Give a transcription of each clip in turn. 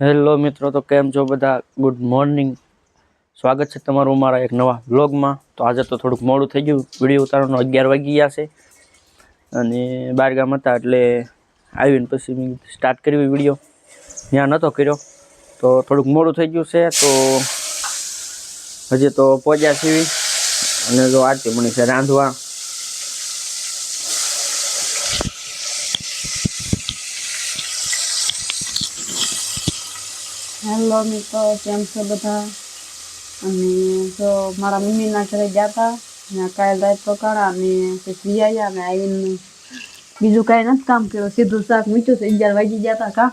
Hello મિત્રો, તો કેમ છો બધા? Good morning. સ્વાગત છે તમારું મારા એક નવા વ્લોગમાં. તો આજે તો થોડુંક મોડું થઈ ગયું, વિડીયો ઉતારવાનો 11 વાગી ગયા છે અને બહાર ગામ હતા એટલે આવીને પછી મેં સ્ટાર્ટ કર્યું વિડીયો. ત્યાં નહોતો કર્યો તો થોડુંક મોડું થઈ ગયું છે. તો હજી તો પહોંચ્યા છીએ અને જો આરતી મણી છે રાંધવા. હેલો મિત્રો, કેમ છો બધા? અને જો મારા મમ્મીના ઘરે ગયા હતા ને કાલે રાત રોકાણા અને પછી આવ્યા ને આવીને બીજું કાંઈ નથી કામ કર્યું, સીધું શાક મૂક્યું છે. 11 વાગી ગયા હતા કા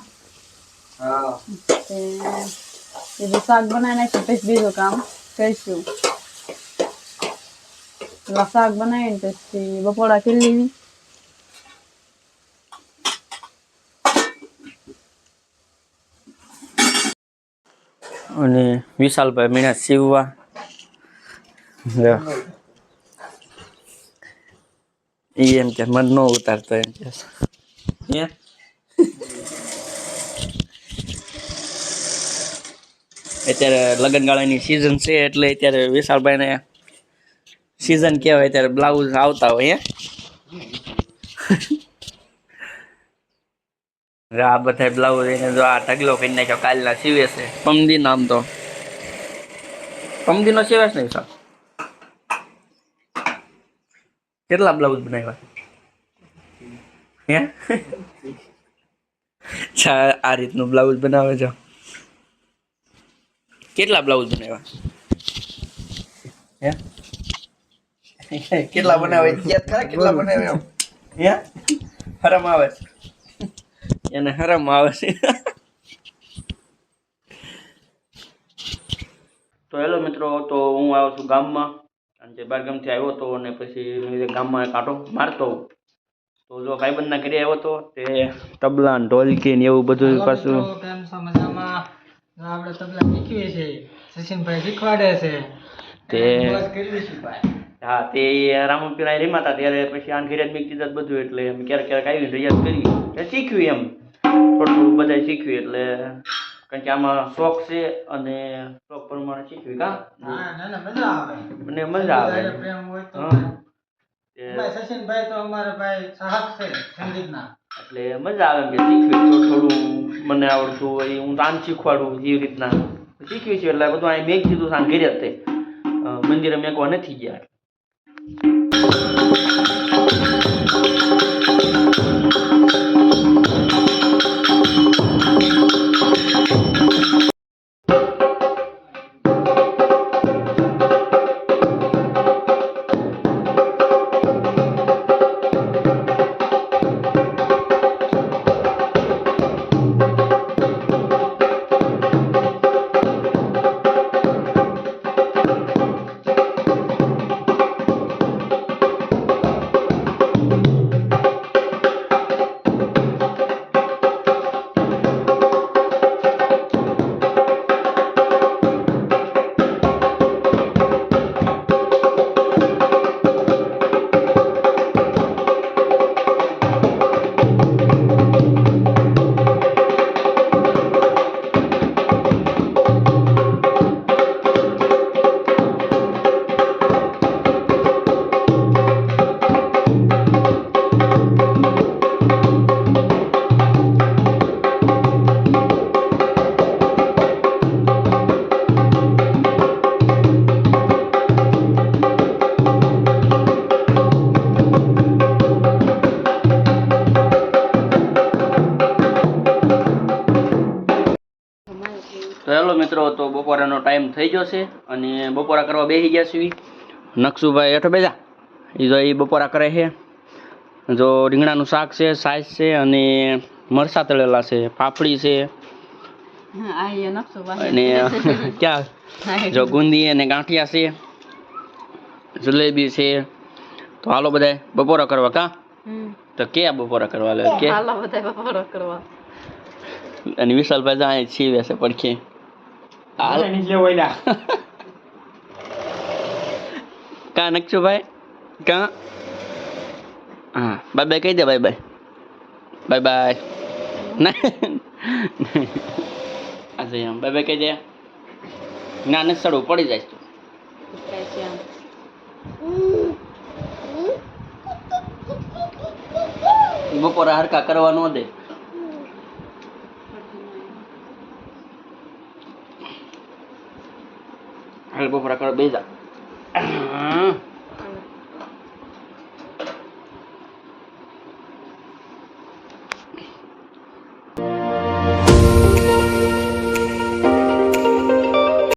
સીધું શાક બનાવી નાખ્યું, પછી બીજું કામ કરીશું. પેલા શાક બનાવીને પછી બપોરા કરી લેવી. અને વિશાલભાઈ મીણા સીવવા એમ કે મન ન ઉતારતો એમ કે અત્યારે લગ્નગાળાની સિઝન છે એટલે અત્યારે વિશાલભાઈને સિઝન કહેવાય. ત્યારે બ્લાઉઝ આવતા હોય આ બધા બ્લાઉઝ એને જો આ ઢગલો કરી નાખ્યો, કાલના સીવે છે. પમદી નામ તો પમદી નો સીવે છે ને વિશાલ? કેટલા બ્લાઉઝ બનાવ્યા હે? આ રીતનું બ્લાઉઝ બનાવે છે. કેટલા બ્લાઉઝ બનાવ્યા હે? કેટલા બનાવે? કેટલા બનાવે હે? હરમ આવે એને, હરમ આવે છે. તો હેલો મિત્રો, તો હું આવ્યો છું ગામમાં. અને જે બારગામથી આવ્યો હતો અને પછી ગામમાં કાંટો મારતો. તો જો ભાઈબંધના ઘરે આવ્યો હતો, તે તબલા ને ઢોલકી ને એવું બધું પાછું. કેમ છો? મજામાં? આપણે તબલા શીખવીએ છીએ, સચિનભાઈ શીખવાડે છે તે હા, તે રામણ પીરાય રમાતા ત્યારે પછી આન ઘરે જ મેં કીધું બધું, એટલે એમ ક્યારેક ક્યારેક આવીને રિયાઝ કરી શીખવી. એમ થોડું બધા શીખવી એટલે કારણ કે આમાં શોખ છે અને શોખ પ્રમાણે શીખવી. કા મજા આવે, મને મજા આવે. પ્રેમ હોય તો સચિનભાઈ તો અમારા ભાઈ સાહક છે સંગીતના, એટલે મજા આવે કે શીખવી. તો થોડું મને આવડતું હોય હું તો આમ શીખવાડું એ રીતના શીખવી છે. એટલે બધું અહીં મેં કીધું આમ ઘરે જ તે મંદિરે મેકવા નથી ગયા. તો હેલો મિત્રો, તો બપોરાનો ટાઈમ થઈ ગયો છે અને બપોરા કરવા બેસી ગયા છીએ. નકશુભાઈ હેઠો બેજા, એ જો એ બપોરા કરે છે. જો રીંગણાનું શાક છે, સાઈઝ છે અને મરચાં તળેલા છે, પાપડી છે અને ક્યાં જો ગુંદી અને ગાંઠિયા છે, જલેબી છે. તો હાલો બધા બપોરા કરવા. કા તો ક્યાં બપોરા કરવા લે કે બપોરા કરવા. અને વિશાલભાઈ જાય છીવે છે પડખે. કા નકશુભાઈ કા? હા, બાય બાય કહી દે. Bye bye, bye bye. આજે એમ બે કહી દે ના ને સડવું પડી જાય તું કાંઈ છે આમ. બપોરે હરકા કરવા ન દે હાલ બપોરા કરવા બેસા